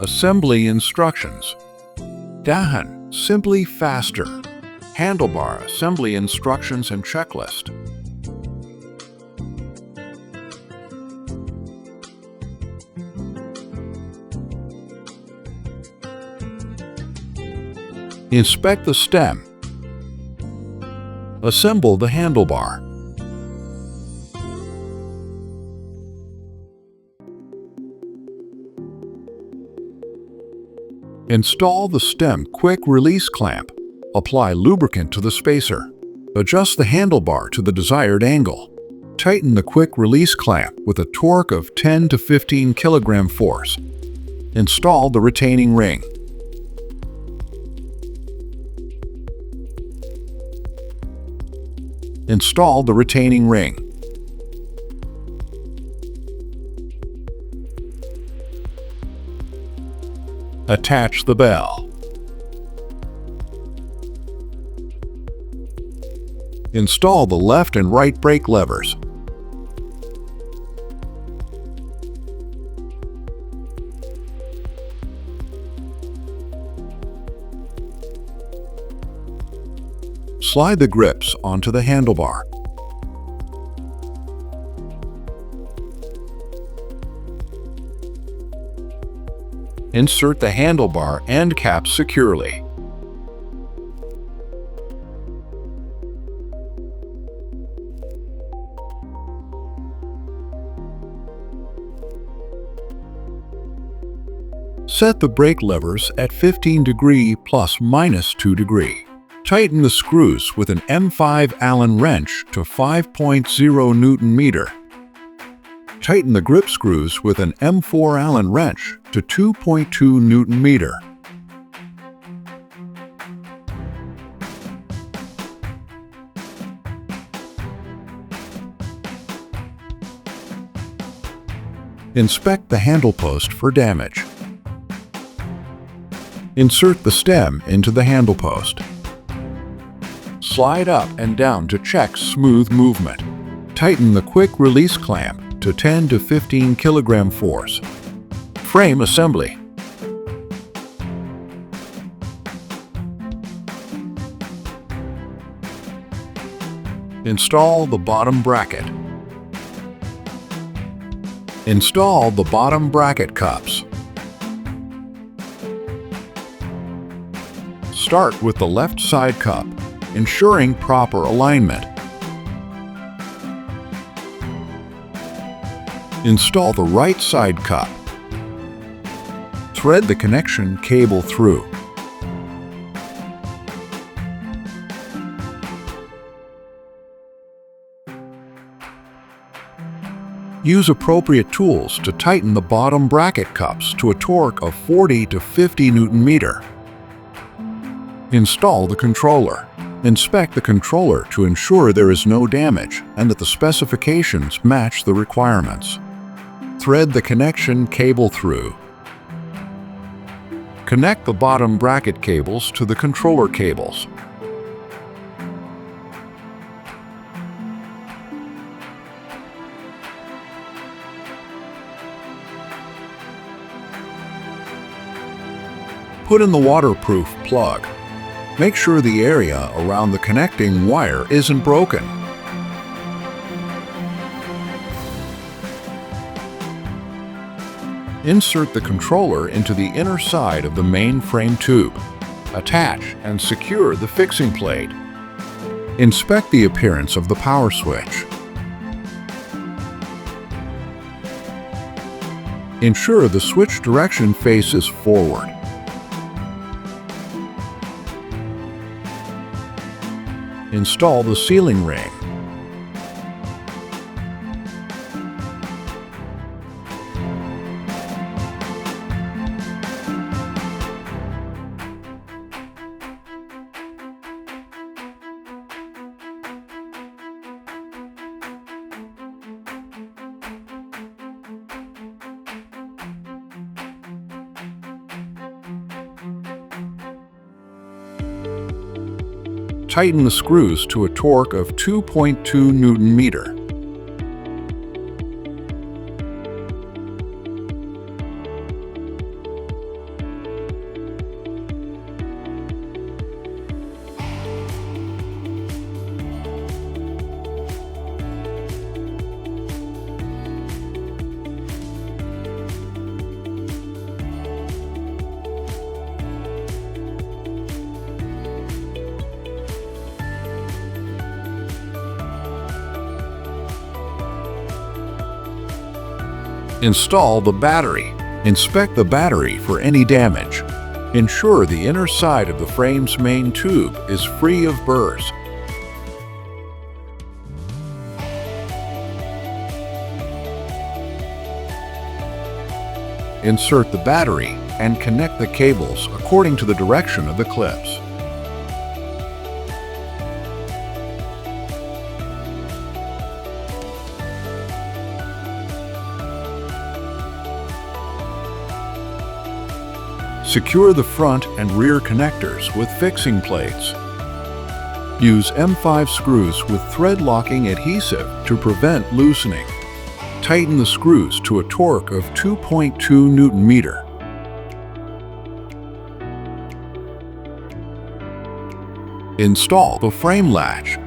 Assembly instructions. Dahon, simply faster. Handlebar, assembly instructions and checklist. Inspect the stem. Assemble the handlebar. Install the stem quick release clamp. Apply lubricant to the spacer. Adjust the handlebar to the desired angle. Tighten the quick release clamp with a torque of 10 to 15 kg force. Install the retaining ring. Install the retaining ring. Attach the bell. Install the left and right brake levers. Slide the grips onto the handlebar. Insert the handlebar end cap securely. Set the brake levers at 15 degree plus minus 2 degree. Tighten the screws with an M5 Allen wrench to 5.0 Newton-meter. Tighten the grip screws with an M4 Allen wrench to 2.2 Newton-meter. Inspect the handle post for damage. Insert the stem into the handle post. Slide up and down to check smooth movement. Tighten the quick release clamp to 10 to 15 kg force. Frame assembly. Install the bottom bracket. Install the bottom bracket cups. Start with the left side cup, ensuring proper alignment. Install the right side cup. Thread the connection cable through. Use appropriate tools to tighten the bottom bracket cups to a torque of 40 to 50 Newton-meter. Install the controller. Inspect the controller to ensure there is no damage and that the specifications match the requirements. Thread the connection cable through. Connect the bottom bracket cables to the controller cables. Put in the waterproof plug. Make sure the area around the connecting wire isn't broken. Insert the controller into the inner side of the main frame tube. Attach and secure the fixing plate. Inspect the appearance of the power switch. Ensure the switch direction faces forward. Install the sealing ring. Tighten the screws to a torque of 2.2 Newton-meter. Install the battery. Inspect the battery for any damage. Ensure the inner side of the frame's main tube is free of burrs. Insert the battery and connect the cables according to the direction of the clips. Secure the front and rear connectors with fixing plates. Use M5 screws with thread locking adhesive to prevent loosening. Tighten the screws to a torque of 2.2 Newton-meter. Install the frame latch.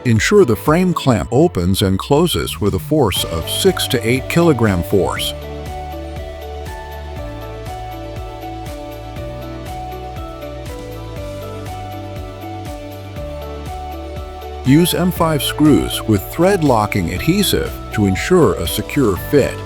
Ensure the frame clamp opens and closes with a force of 6 to 8 kilogram force. Use M5 screws with thread locking adhesive to ensure a secure fit.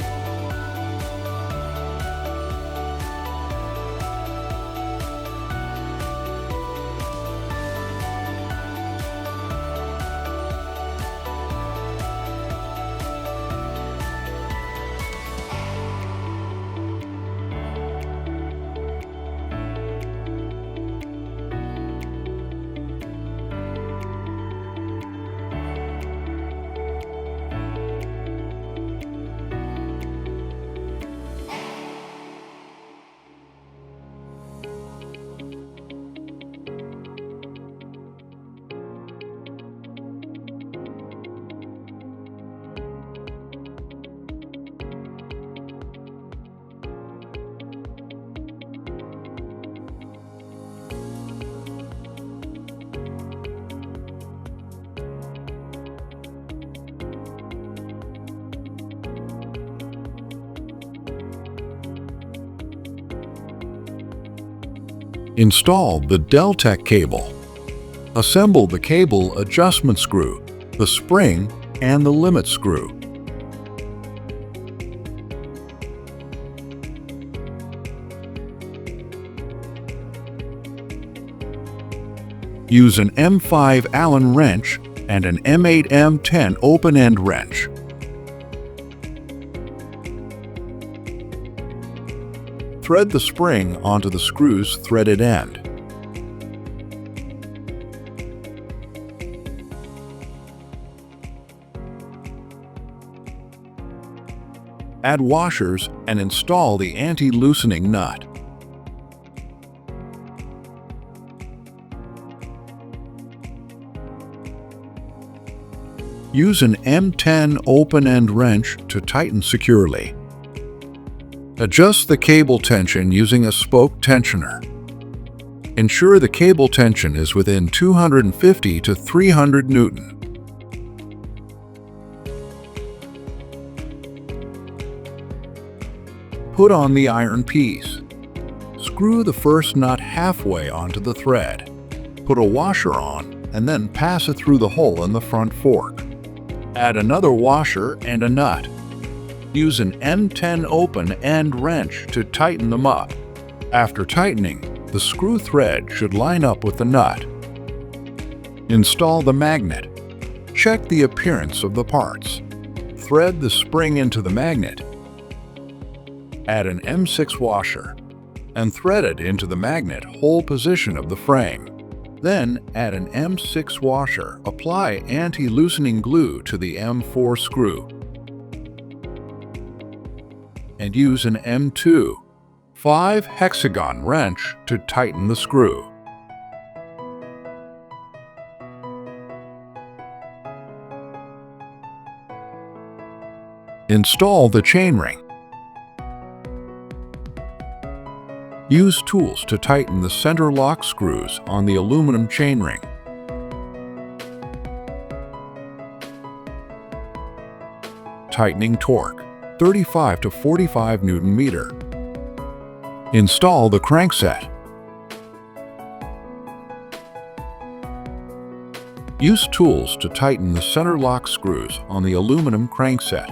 Install the Deltec cable. Assemble the cable adjustment screw, the spring, and the limit screw. Use an M5 Allen wrench and an M8 M10 open-end wrench. Thread the spring onto the screw's threaded end. Add washers and install the anti-loosening nut. Use an M10 open-end wrench to tighten securely. Adjust the cable tension using a spoke tensioner. Ensure the cable tension is within 250 to 300 Newton. Put on the iron piece. Screw the first nut halfway onto the thread. Put a washer on and then pass it through the hole in the front fork. Add another washer and a nut. Use an M10 open-end wrench to tighten them up. After tightening, the screw thread should line up with the nut. Install the magnet. Check the appearance of the parts. Thread the spring into the magnet. Add an M6 washer and thread it into the magnet hole position of the frame. Then add an M6 washer. Apply anti-loosening glue to the M4 screw. And use an M2 5-hexagon wrench to tighten the screw. Install the chainring. Use tools to tighten the center lock screws on the aluminum chainring. tightening torque, 35 to 45 Newton meter. Install the crankset. Use tools to tighten the center lock screws on the aluminum crankset.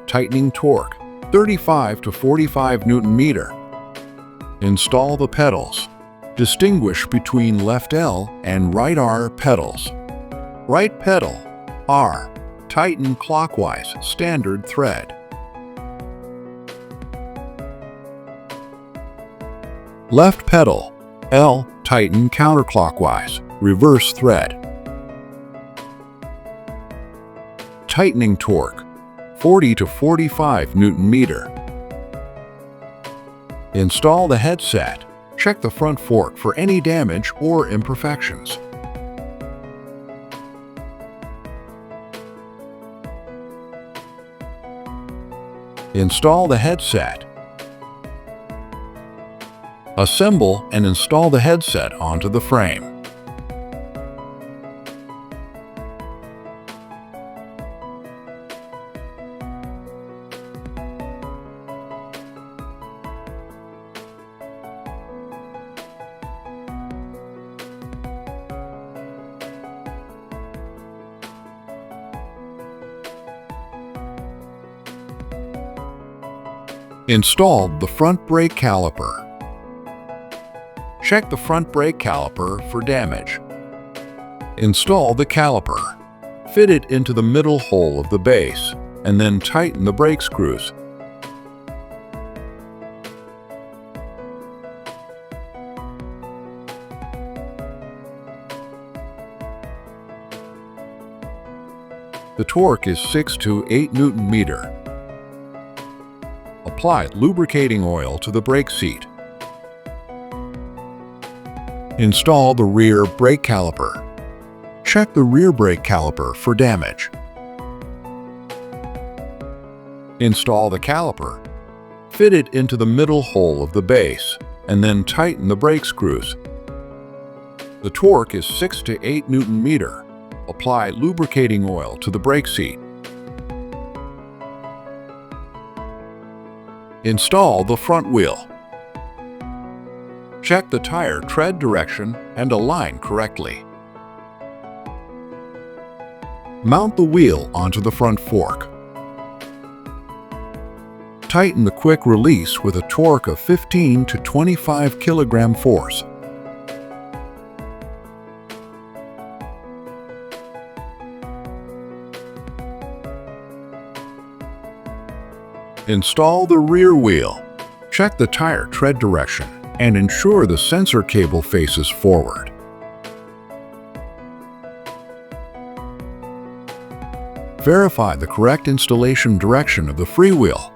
Tightening torque, 35 to 45 Newton meter. Install the pedals. Distinguish between left L and right R pedals. Right pedal, R, tighten clockwise, standard thread. Left pedal, L, tighten counterclockwise, reverse thread. Tightening torque, 40 to 45 Newton meter. Install the headset. Check the front fork for any damage or imperfections. Install the headset. Assemble and install the headset onto the frame. Install the front brake caliper. Check the front brake caliper for damage. Install the caliper. Fit it into the middle hole of the base, and then tighten the brake screws. The torque is 6 to 8 Newton meter. Apply lubricating oil to the brake seat. Install the rear brake caliper. Check the rear brake caliper for damage. Install the caliper. Fit it into the middle hole of the base, and then tighten the brake screws. The torque is 6 to 8 Newton meter. Apply lubricating oil to the brake seat. Install the front wheel. Check the tire tread direction and align correctly. Mount the wheel onto the front fork. Tighten the quick release with a torque of 15 to 25 kilogram force. Install the rear wheel. Check the tire tread direction and ensure the sensor cable faces forward. Verify the correct installation direction of the freewheel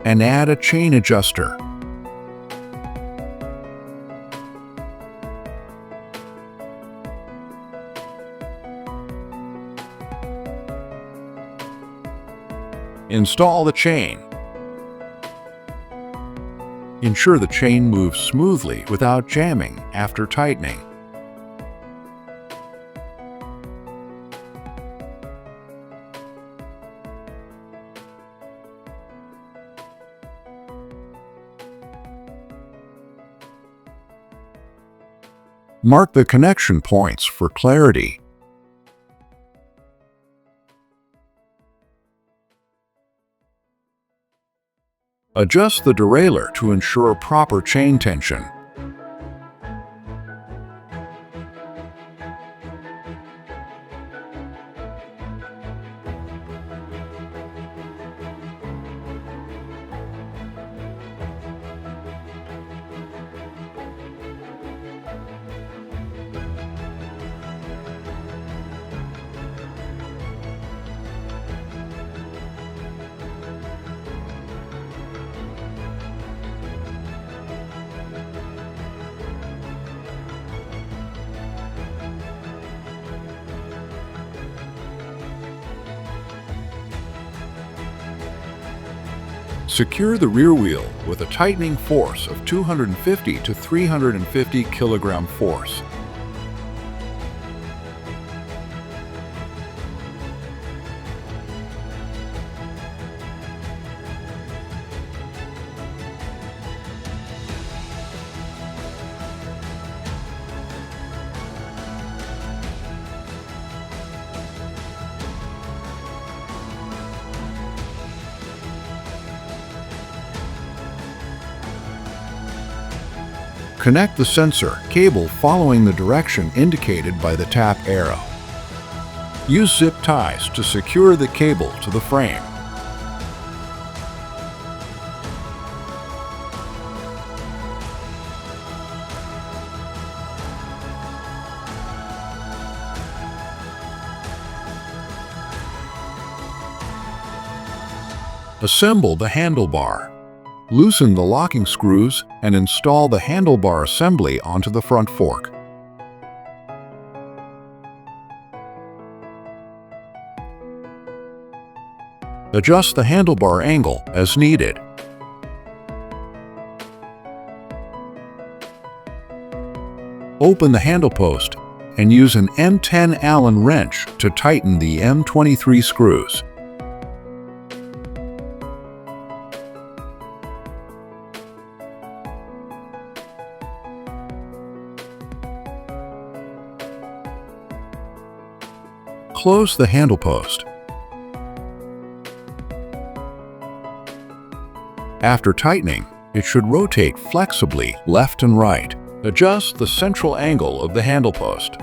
and add a chain adjuster. Install the chain. Ensure the chain moves smoothly without jamming after tightening. Mark the connection points for clarity. Adjust the derailleur to ensure proper chain tension. Secure the rear wheel with a tightening force of 250 to 350 kilogram force. Connect the sensor cable following the direction indicated by the tap arrow. Use zip ties to secure the cable to the frame. Assemble the handlebar. Loosen the locking screws and install the handlebar assembly onto the front fork. Adjust the handlebar angle as needed. Open the handle post and use an M10 Allen wrench to tighten the M23 screws. Close the handle post. After tightening, it should rotate flexibly left and right. Adjust the central angle of the handle post.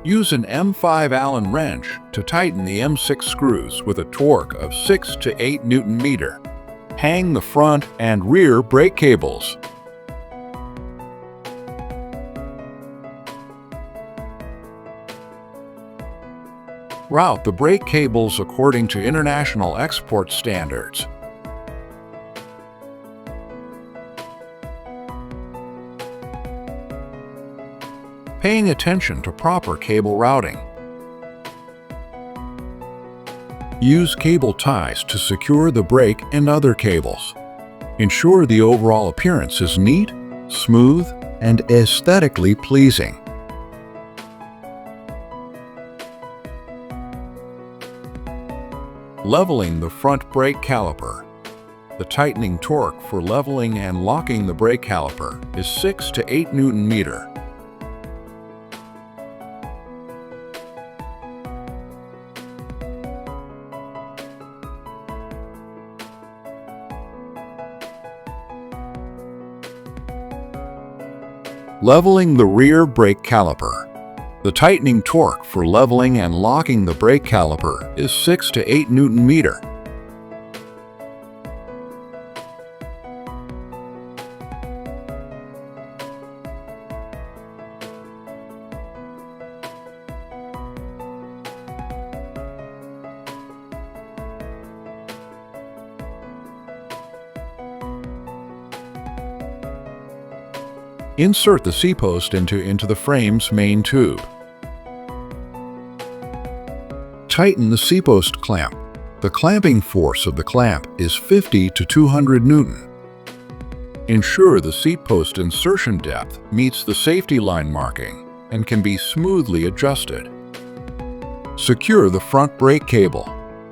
Use an M5 Allen wrench to tighten the M6 screws with a torque of 6 to 8 Newton-meter. Hang the front and rear brake cables. Route the brake cables according to international export standards. Paying attention to proper cable routing. Use cable ties to secure the brake and other cables. Ensure the overall appearance is neat, smooth, and aesthetically pleasing. Leveling the front brake caliper. The tightening torque for leveling and locking the brake caliper is 6 to 8 Newton-meter. Leveling the rear brake caliper. The tightening torque for leveling and locking the brake caliper is 6 to 8 Newton-meter. Insert the Seatpost into the frame's main tube. Tighten the Seatpost clamp. The clamping force of the clamp is 50 to 200 Newton. Ensure the Seatpost insertion depth meets the safety line marking and can be smoothly adjusted. Secure the front brake cable.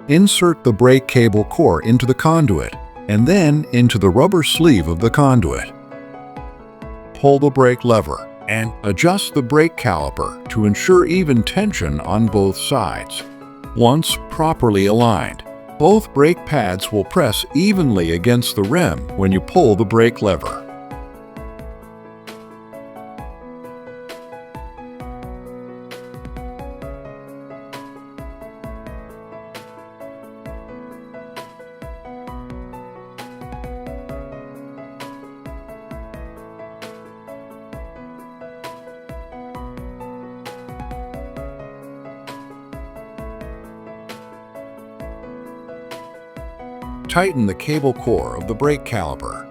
Insert the brake cable core into the conduit and then into the rubber sleeve of the conduit. Pull the brake lever and adjust the brake caliper to ensure even tension on both sides. Once properly aligned, both brake pads will press evenly against the rim when you pull the brake lever. Tighten the cable core of the brake caliper.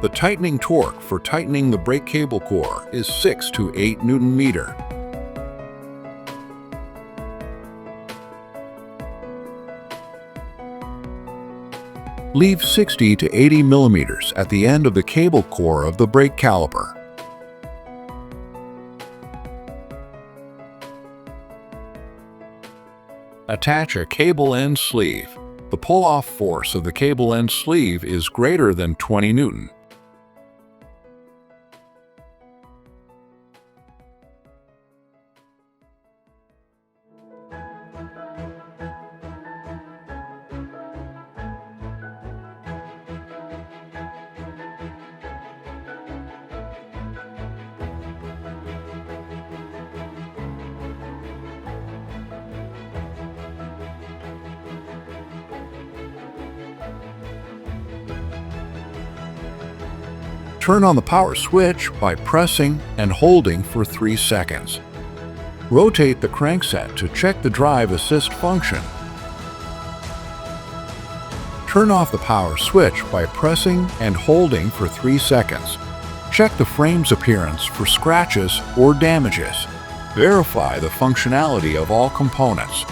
The tightening torque for tightening the brake cable core is 6 to 8 Newton-meter. Leave 60 to 80 millimeters at the end of the cable core of the brake caliper. Attach a cable end sleeve. The pull-off force of the cable end sleeve is greater than 20 Newton. Turn on the power switch by pressing and holding for 3 seconds. Rotate the crankset to check the drive assist function. Turn off the power switch by pressing and holding for 3 seconds. Check the frame's appearance for scratches or damages. Verify the functionality of all components.